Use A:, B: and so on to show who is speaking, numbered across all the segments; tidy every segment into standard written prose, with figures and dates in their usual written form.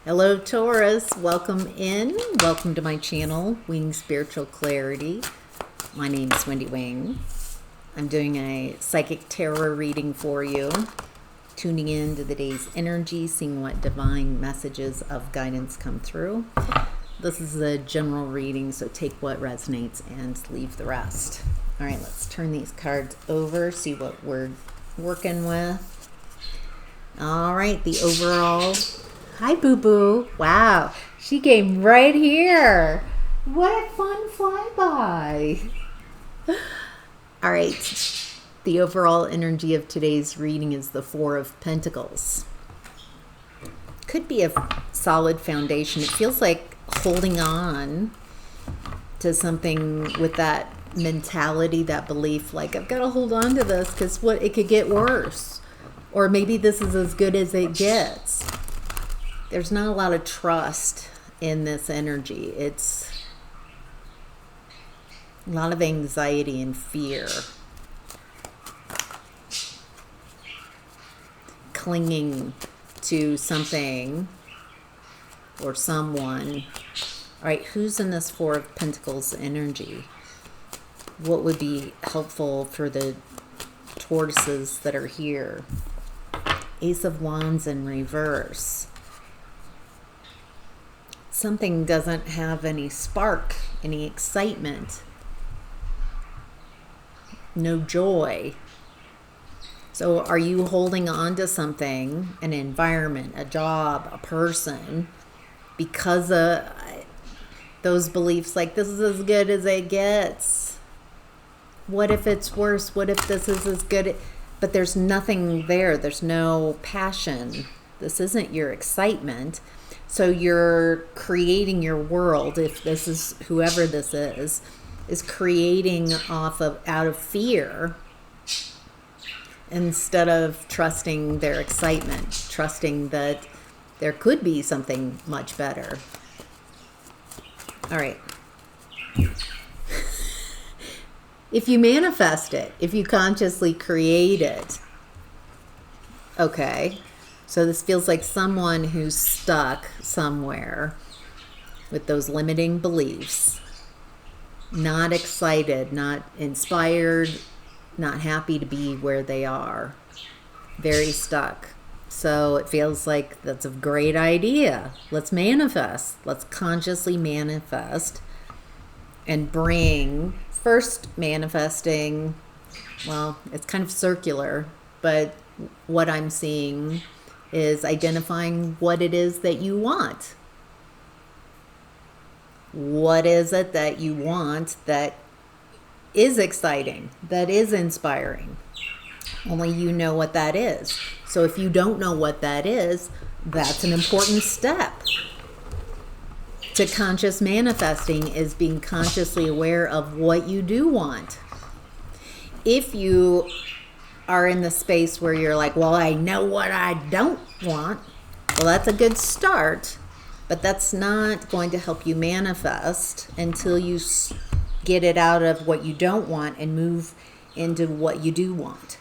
A: Hello Taurus, welcome in. Welcome to my channel, Wing Spiritual Clarity. My name is Wendy Wing. I'm doing a psychic tarot reading for you, tuning in to the day's energy, seeing what divine messages of guidance come through. This is a general reading, so take what resonates and leave the rest. All right, let's turn these cards over, see what we're working with. All right, the overall... Hi, boo-boo. Wow, she came right here. What a fun flyby. All right, the overall energy of today's reading is the Four of Pentacles. Could be a solid foundation. It feels like holding on to something with that mentality, that belief, like I've got to hold on to this because it could get worse. Or maybe this is as good as it gets. There's not a lot of trust in this energy. It's a lot of anxiety and fear. Clinging to something or someone. All right, who's in this Four of Pentacles energy? What would be helpful for the tortoises that are here? Ace of Wands in reverse. Something doesn't have any spark, any excitement, no joy. So are you holding on to something, an environment, a job, a person, because of those beliefs like this is as good as it gets? What if it's worse? What if this is as good? But there's nothing there. There's no passion. This isn't your excitement. So you're creating your world, if this is, whoever this is creating out of fear instead of trusting their excitement, trusting that there could be something much better. All right. If you manifest it, if you consciously create it, okay. So this feels like someone who's stuck somewhere with those limiting beliefs, not excited, not inspired, not happy to be where they are, very stuck. So it feels like that's a great idea. Let's manifest. Let's consciously manifest and bring, first manifesting, well, it's kind of circular, but what I'm seeing is identifying what it is that you want. What is it that you want that is exciting, that is inspiring? Only you know what that is. So if you don't know what that is, that's an important step to conscious manifesting, is being consciously aware of what you do want. If you are in the space where you're like, well, I know what I don't want. Well, that's a good start, but that's not going to help you manifest until you get it out of what you don't want and move into what you do want.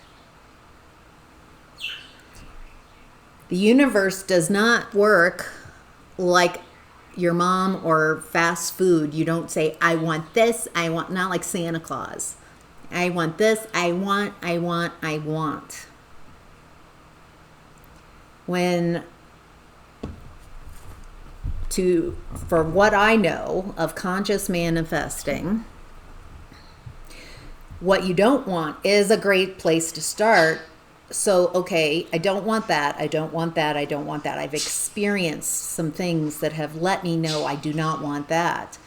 A: The universe does not work like your mom or fast food. You don't say, I want this, I want, not like Santa Claus. I want this, I want. For what I know of conscious manifesting, what you don't want is a great place to start. So, okay, I don't want that, I don't want that, I don't want that. I've experienced some things that have let me know I do not want that.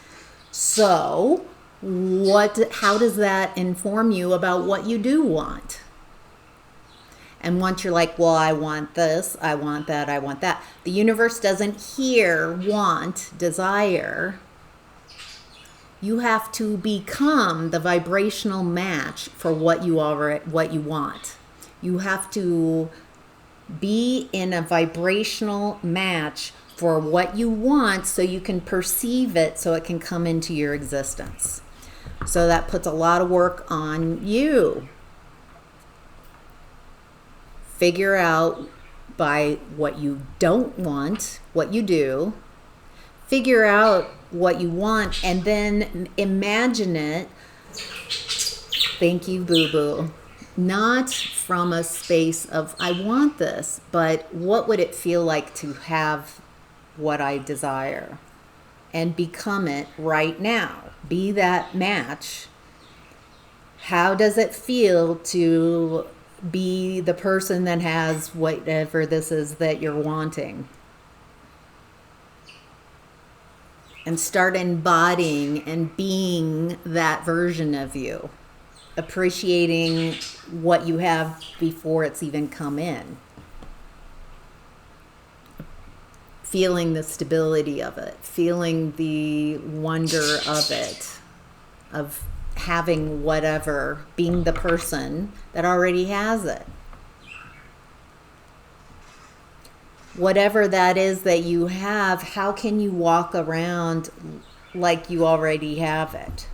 A: So how does that inform you about what you do want? And once you're like, well, I want this, I want that, I want that. The universe doesn't hear want, desire. You have to become the vibrational match for what you want. You have to be in a vibrational match for what you want so you can perceive it, so it can come into your existence. So that puts a lot of work on you. Figure out by what you don't want, what you do, figure out what you want, and then imagine it. Thank you, boo-boo. Not from a space of, I want this, but what would it feel like to have what I desire? And become it right now. Be that match. How does it feel to be the person that has whatever this is that you're wanting? And start embodying and being that version of you. Appreciating what you have before it's even come in. Feeling the stability of it. Feeling the wonder of it. Of having whatever. Being the person that already has it. Whatever that is that you have, how can you walk around like you already have it?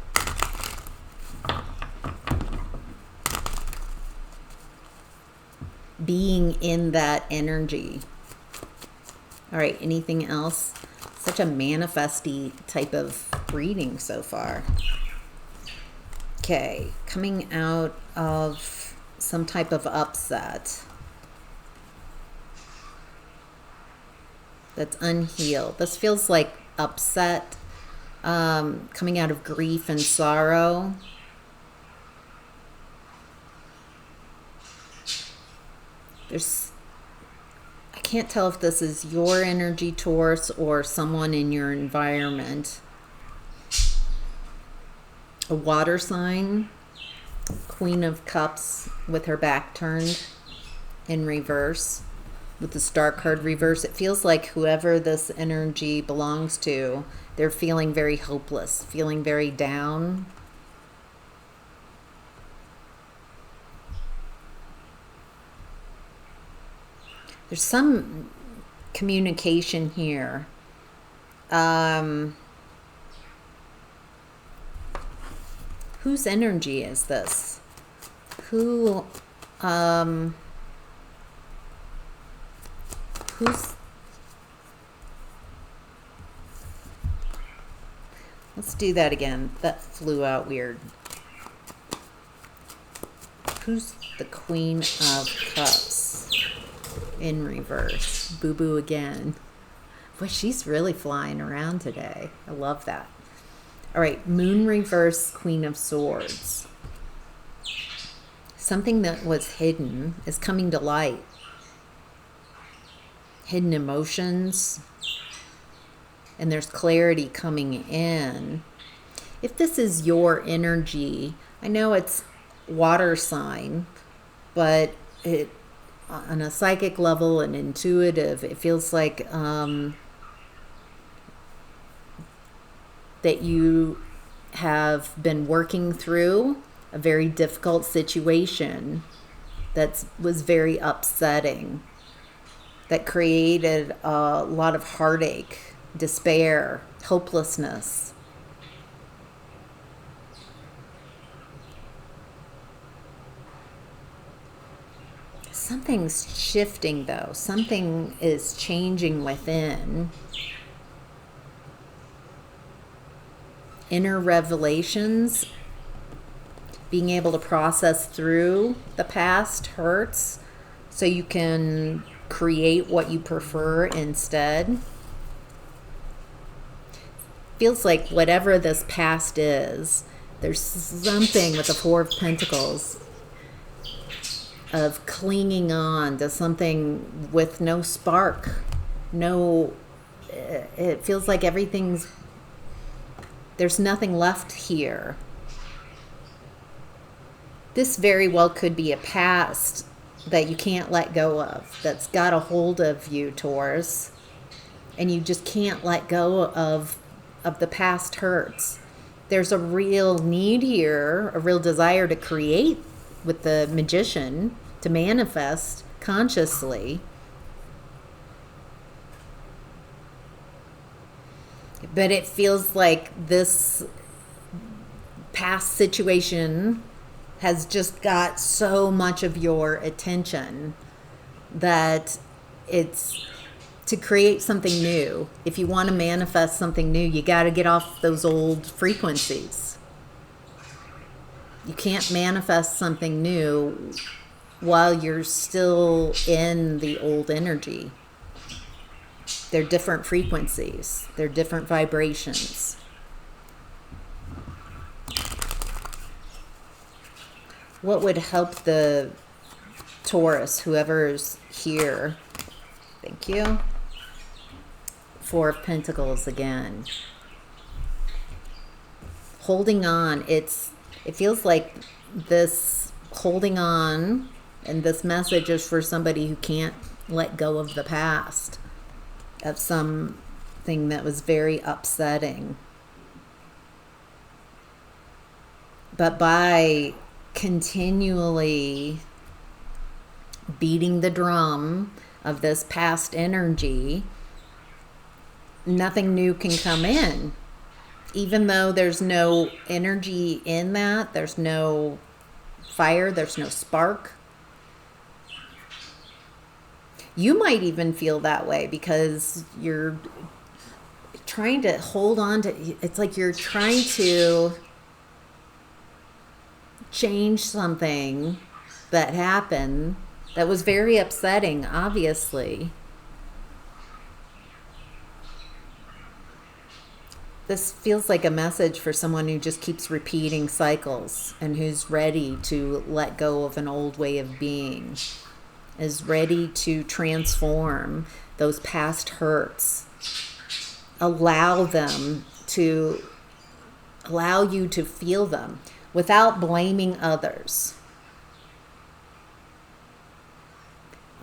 A: Being in that energy. All right, anything else? Such a manifesty type of reading so far. Okay, coming out of some type of upset that's unhealed. This feels like upset, coming out of grief and sorrow. I can't tell if this is your energy, Taurus, or someone in your environment. A water sign, Queen of Cups with her back turned in reverse, with the Star card reverse. It feels like whoever this energy belongs to, they're feeling very hopeless, feeling very down. There's some communication here. Whose energy is this? Who's... Let's do that again. That flew out weird. Who's the Queen of Cups in reverse? Boo-boo again. Boy, she's really flying around today. I love that. All right, Moon reverse, Queen of Swords. Something that was hidden is coming to light. Hidden emotions. And there's clarity coming in. If this is your energy, I know it's water sign, but it, on a psychic level and intuitive, it feels like that you have been working through a very difficult situation that was very upsetting, that created a lot of heartache, despair, hopelessness. Something's shifting though. Something is changing within. Inner revelations, being able to process through the past hurts so you can create what you prefer instead. Feels like whatever this past is, there's something with the Four of Pentacles of clinging on to something with no spark. It feels like there's nothing left here. This very well could be a past that you can't let go of, that's got a hold of you, Taurus, and you just can't let go of the past hurts. There's a real need here, a real desire to create with the Magician, to manifest consciously. But it feels like this past situation has just got so much of your attention that it's to create something new. If you want to manifest something new, you got to get off those old frequencies. You can't manifest something new while you're still in the old energy. They're different frequencies. They're different vibrations. What would help the Taurus, whoever's here? Thank you. Four of Pentacles again. Holding on. It feels like this holding on, and this message is for somebody who can't let go of the past, of something that was very upsetting. But by continually beating the drum of this past energy, nothing new can come in. Even though there's no energy in that, there's no fire, there's no spark. You might even feel that way because you're trying to hold on to, it's like you're trying to change something that happened that was very upsetting, obviously. This feels like a message for someone who just keeps repeating cycles and who's ready to let go of an old way of being, is ready to transform those past hurts. Allow you to feel them without blaming others.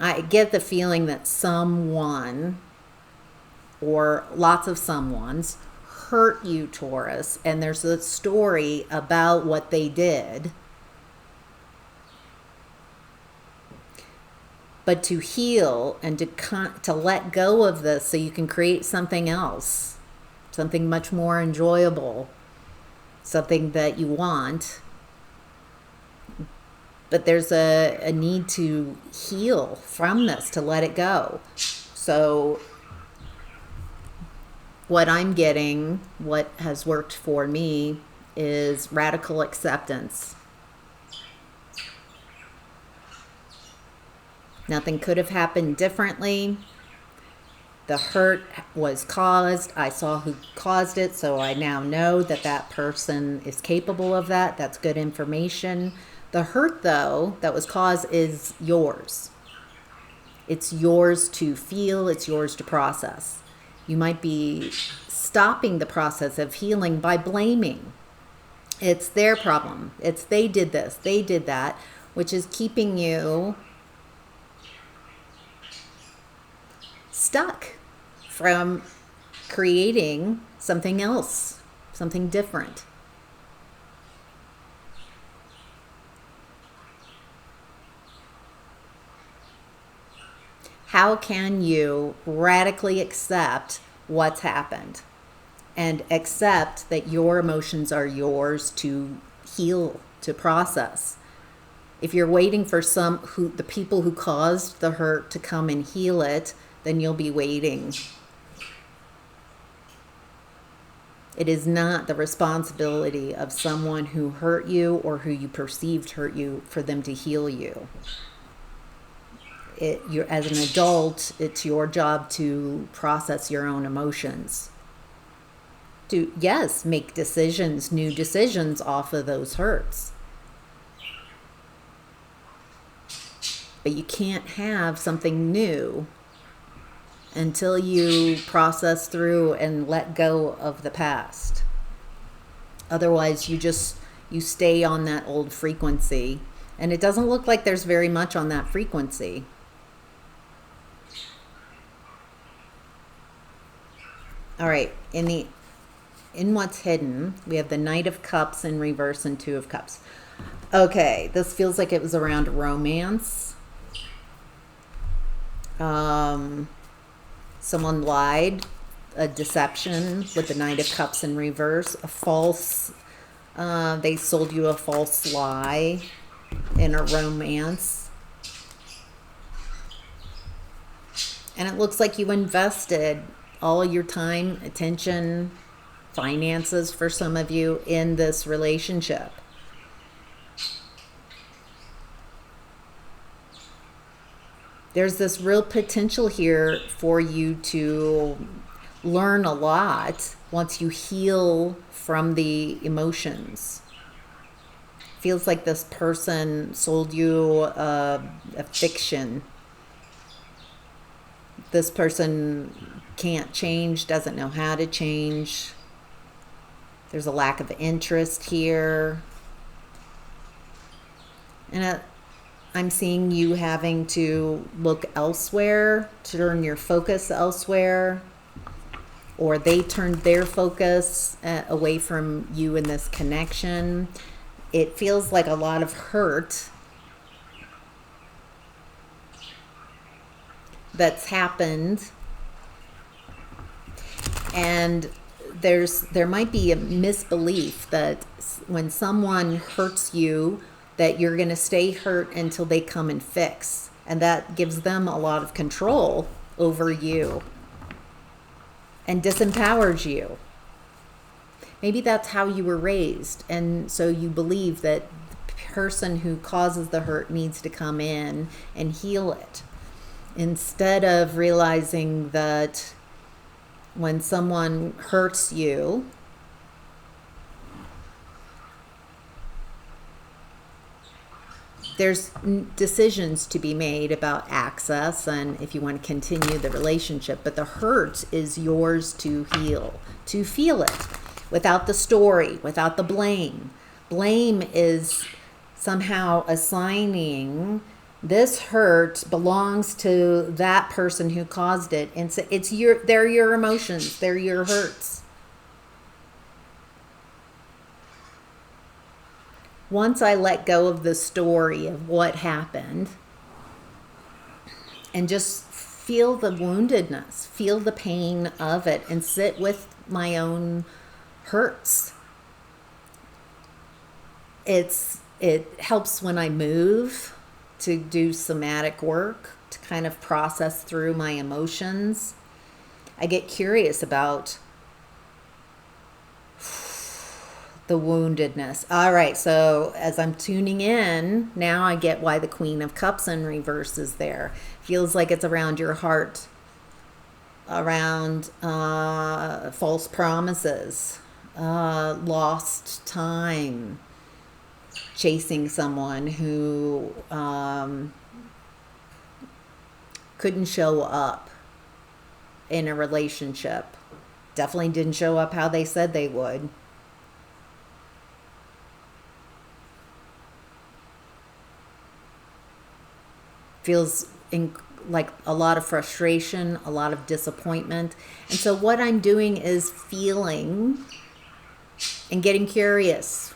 A: I get the feeling that someone, or lots of someones, hurt you, Taurus, and there's a story about what they did. But to heal and to let go of this so you can create something else, something much more enjoyable, something that you want. But there's a need to heal from this, to let it go. So what I'm getting, what has worked for me, is radical acceptance. Nothing could have happened differently. The hurt was caused. I saw who caused it, so I now know that that person is capable of that. That's good information. The hurt, though, that was caused is yours. It's yours to feel. It's yours to process. You might be stopping the process of healing by blaming. It's their problem. It's they did this, they did that, which is keeping you stuck from creating something else, something different. How can you radically accept what's happened and accept that your emotions are yours to heal, to process? If you're waiting for the people who caused the hurt to come and heal it, then you'll be waiting. It is not the responsibility of someone who hurt you or who you perceived hurt you for them to heal you. You're, as an adult, it's your job to process your own emotions. To, yes, make decisions, new decisions off of those hurts. But you can't have something new until you process through and let go of the past. Otherwise, you stay on that old frequency, and it doesn't look like there's very much on that frequency. All right, in what's hidden, we have the Knight of Cups in reverse and Two of Cups. Okay, this feels like it was around romance. Someone lied, a deception with the Knight of Cups in reverse, a false, they sold you a false lie in a romance. And it looks like you invested all your time, attention, finances for some of you in this relationship. There's this real potential here for you to learn a lot once you heal from the emotions. Feels like this person sold you a fiction. This person can't change, doesn't know how to change. There's a lack of interest here. And I'm seeing you having to look elsewhere, turn your focus elsewhere, or they turned their focus away from you in this connection. It feels like a lot of hurt that's happened, and there might be a misbelief that when someone hurts you, that you're going to stay hurt until they come and fix, and that gives them a lot of control over you and disempowers you. Maybe that's how you were raised, and so you believe that the person who causes the hurt needs to come in and heal it, instead of realizing that when someone hurts you, there's decisions to be made about access and if you want to continue the relationship, but the hurt is yours to heal, to feel it without the story, without the blame. Blame is somehow assigning this hurt belongs to that person who caused it, and so they're your emotions, they're your hurts. Once I let go of the story of what happened and just feel the woundedness, feel the pain of it, and sit with my own hurts, it helps when I move to do somatic work, to kind of process through my emotions. I get curious about the woundedness. All right, so as I'm tuning in, now I get why the Queen of Cups in reverse is there. Feels like it's around your heart, around false promises, lost time, chasing someone who couldn't show up in a relationship. Definitely didn't show up how they said they would. Feels like a lot of frustration, a lot of disappointment. And so what I'm doing is feeling and getting curious.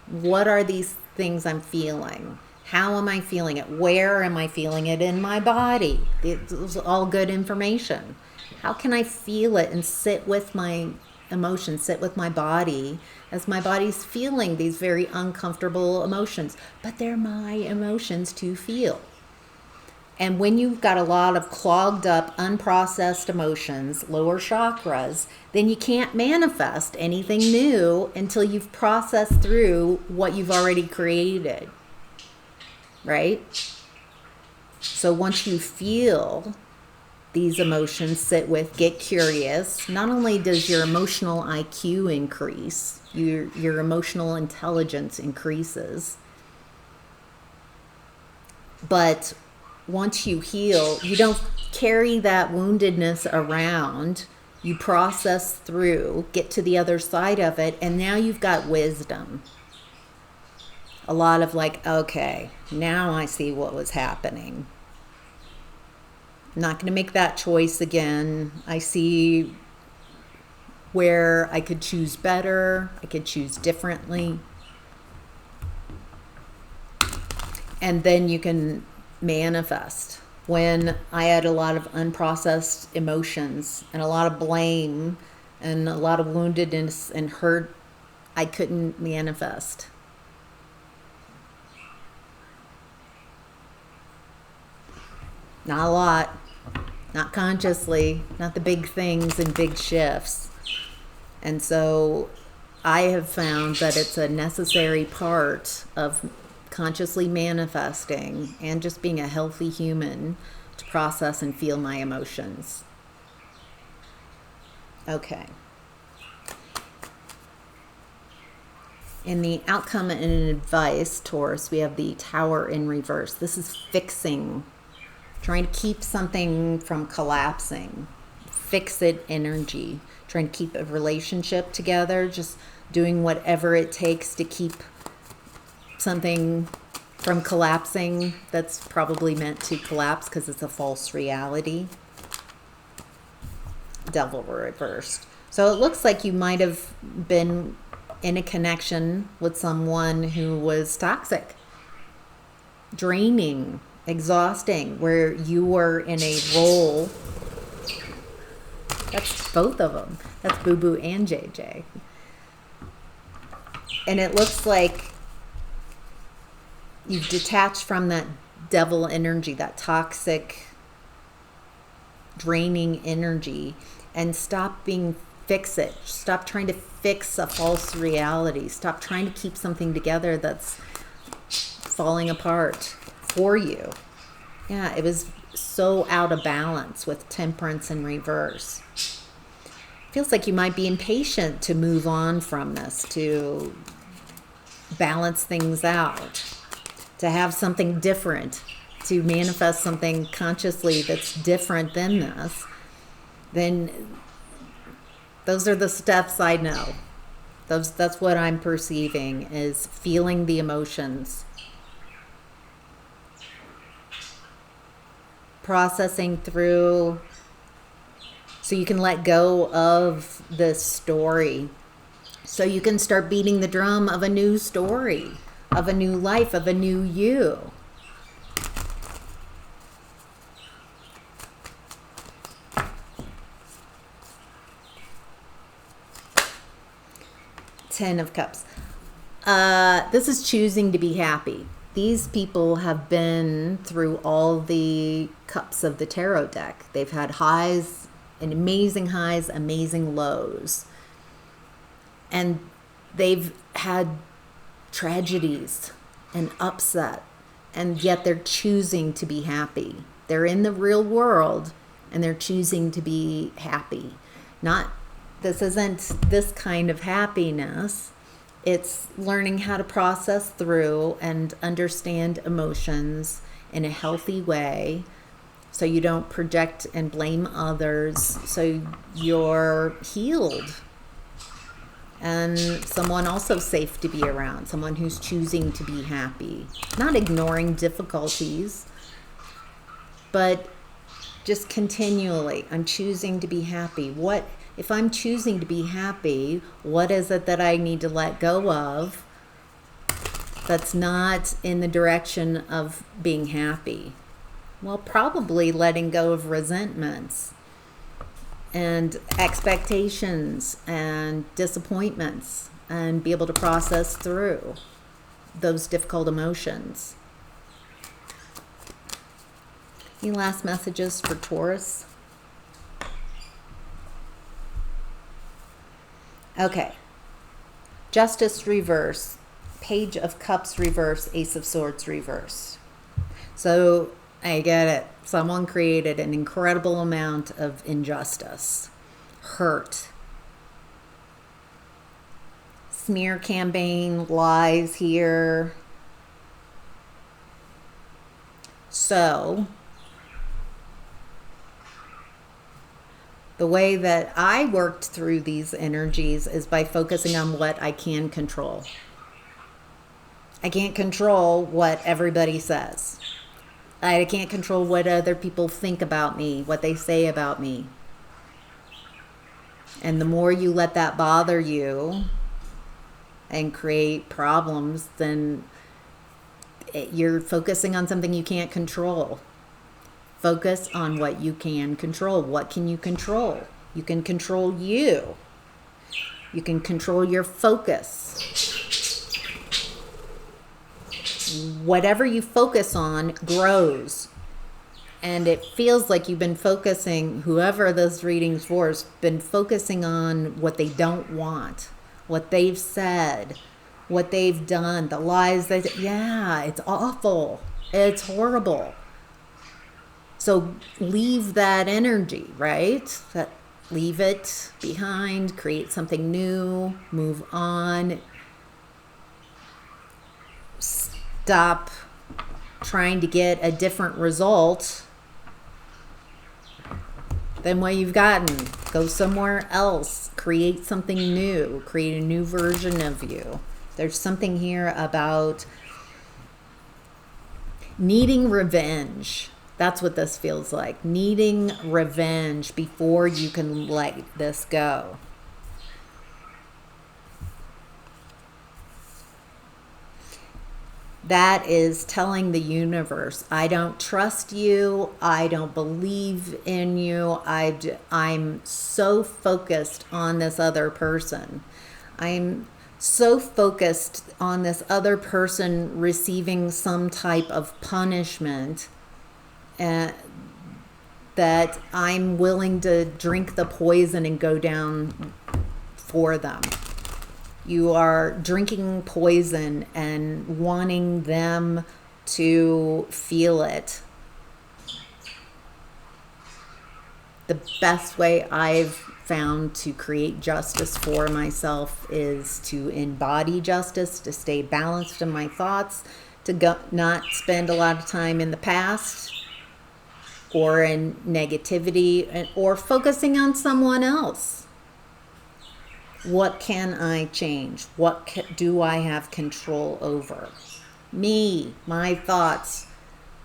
A: What are these things I'm feeling? How am I feeling it? Where am I feeling it in my body? It's all good information. How can I feel it and sit with my emotions, sit with my body as my body's feeling these very uncomfortable emotions? But they're my emotions to feel. And when you've got a lot of clogged up, unprocessed emotions, lower chakras, then you can't manifest anything new until you've processed through what you've already created, right? So once you feel these emotions, sit with, get curious, not only does your emotional IQ increase, your emotional intelligence increases, but once you heal, you don't carry that woundedness around. You process through, get to the other side of it, and now you've got wisdom. A lot of like, okay, now I see what was happening. I'm not going to make that choice again. I see where I could choose better. I could choose differently. And then you can manifest. When I had a lot of unprocessed emotions and a lot of blame and a lot of woundedness and hurt, I couldn't manifest. Not a lot. not consciously, not the big things and big shifts. And so I have found that it's a necessary part of consciously manifesting and just being a healthy human to process and feel my emotions. Okay. In the outcome and advice, Taurus, we have the Tower in reverse. This is fixing, trying to keep something from collapsing. Fix it energy. Trying to keep a relationship together, just doing whatever it takes to keep something from collapsing that's probably meant to collapse because it's a false reality. Devil reversed. So it looks like you might have been in a connection with someone who was toxic, draining, exhausting, where you were in a role. That's both of them. That's Boo Boo and JJ. And it looks like you've detached from that devil energy, that toxic, draining energy, and stop being fix-it. Stop trying to fix a false reality. Stop trying to keep something together that's falling apart for you. Yeah, it was so out of balance with Temperance in reverse. Feels like you might be impatient to move on from this, to balance things out, to have something different, to manifest something consciously that's different than this. Then those are the steps I know. That's what I'm perceiving, is feeling the emotions, processing through, so you can let go of this story, so you can start beating the drum of a new story, of a new life, of a new you. Ten of Cups. This is choosing to be happy. These people have been through all the cups of the tarot deck. They've had highs, and amazing highs, amazing lows. And they've had tragedies and upset, and yet they're choosing to be happy. They're in the real world, and they're choosing to be happy. This isn't this kind of happiness. It's learning how to process through and understand emotions in a healthy way, so you don't project and blame others, so you're healed. And someone also safe to be around, someone who's choosing to be happy. Not ignoring difficulties, but just continually, I'm choosing to be happy. If I'm choosing to be happy, what is it that I need to let go of that's not in the direction of being happy? Well, probably letting go of resentments and expectations and disappointments, and be able to process through those difficult emotions. Any last messages for Taurus? Okay. Justice reverse, Page of Cups reverse, Ace of Swords reverse. So I get it. Someone created an incredible amount of injustice, hurt, smear campaign, lies here. So the way that I worked through these energies is by focusing on what I can control. I can't control what everybody says. I can't control what other people think about me, what they say about me. And the more you let that bother you and create problems, then you're focusing on something you can't control. Focus on what you can control. What can you control? You can control you. You can control your focus. Whatever you focus on grows. And it feels like you've been focusing, whoever this reading's for, has been focusing on what they don't want, what they've said, what they've done, the lies yeah, it's awful. It's horrible. So leave that energy, right? Leave it behind, create something new, move on. Stop trying to get a different result than what you've gotten. Go somewhere else. Create something new. Create a new version of you. There's something here about needing revenge. That's what this feels like. Needing revenge before you can let this go. That is telling the universe, I don't trust you. I don't believe in you. I'm so focused on this other person. I'm so focused on this other person receiving some type of punishment that I'm willing to drink the poison and go down for them. You are drinking poison and wanting them to feel it. The best way I've found to create justice for myself is to embody justice, to stay balanced in my thoughts, to not spend a lot of time in the past or in negativity or focusing on someone else. What can I change? What do I have control over? Me, my thoughts,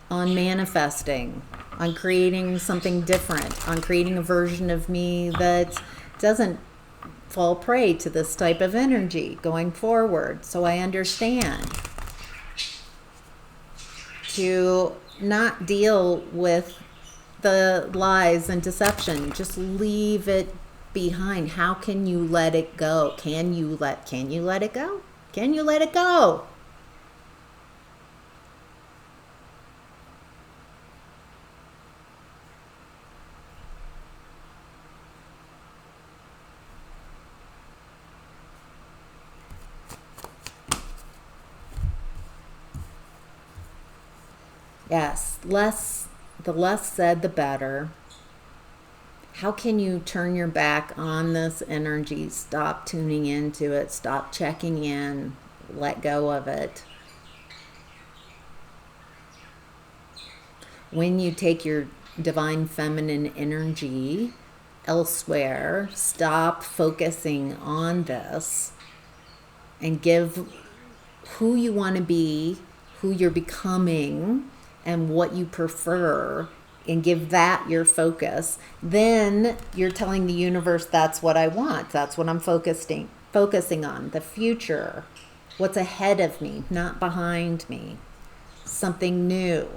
A: on manifesting, on creating something different, on creating a version of me that doesn't fall prey to this type of energy going forward. So I understand to not deal with the lies and deception. Just leave it behind. How can you let it go? Can you let it go? Can you let it go? Yes, the less said, the better. How can you turn your back on this energy? Stop tuning into it. Stop checking in. Let go of it. When you take your divine feminine energy elsewhere, stop focusing on this and give who you want to be, who you're becoming, and what you prefer, and give that your focus. Then you're telling the universe, that's what I want. That's what I'm focusing on. The future. What's ahead of me, not behind me. Something new.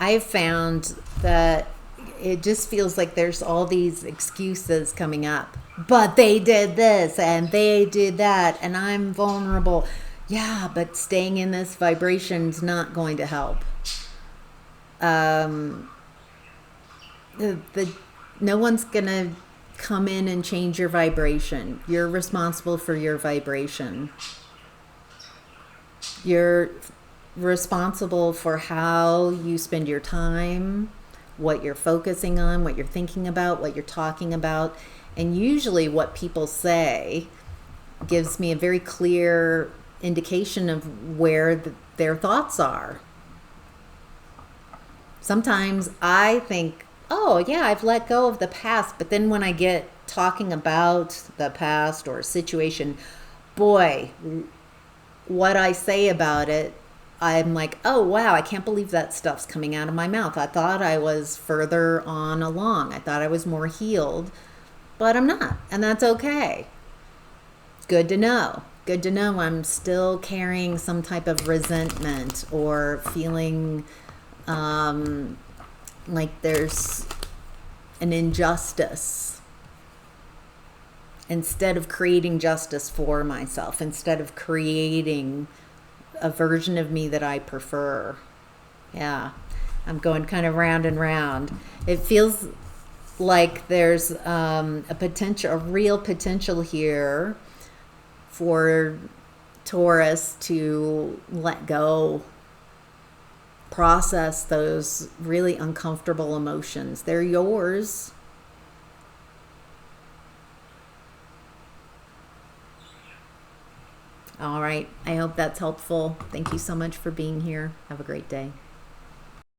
A: I've found that it just feels like there's all these excuses coming up. But they did this and they did that and I'm vulnerable. Yeah, but staying in this vibration is not going to help. No one's going to come in and change your vibration. You're responsible for your vibration. You're responsible for how you spend your time, what you're focusing on, what you're thinking about, what you're talking about. And usually what people say gives me a very clear indication of where their thoughts are. Sometimes I think, oh yeah, I've let go of the past. But then when I get talking about the past or a situation, boy, what I say about it, I'm like, oh, wow, I can't believe that stuff's coming out of my mouth. I thought I was further on along. I thought I was more healed. but I'm not, and that's okay. Good to know. Good to know I'm still carrying some type of resentment or feeling like there's an injustice. Instead of creating justice for myself, instead of creating a version of me that I prefer. Yeah, I'm going kind of round and round. It feels like there's a real potential here for Taurus to let go, process those really uncomfortable emotions. They're yours. All right. I hope that's helpful. Thank you so much for being here. Have a great day.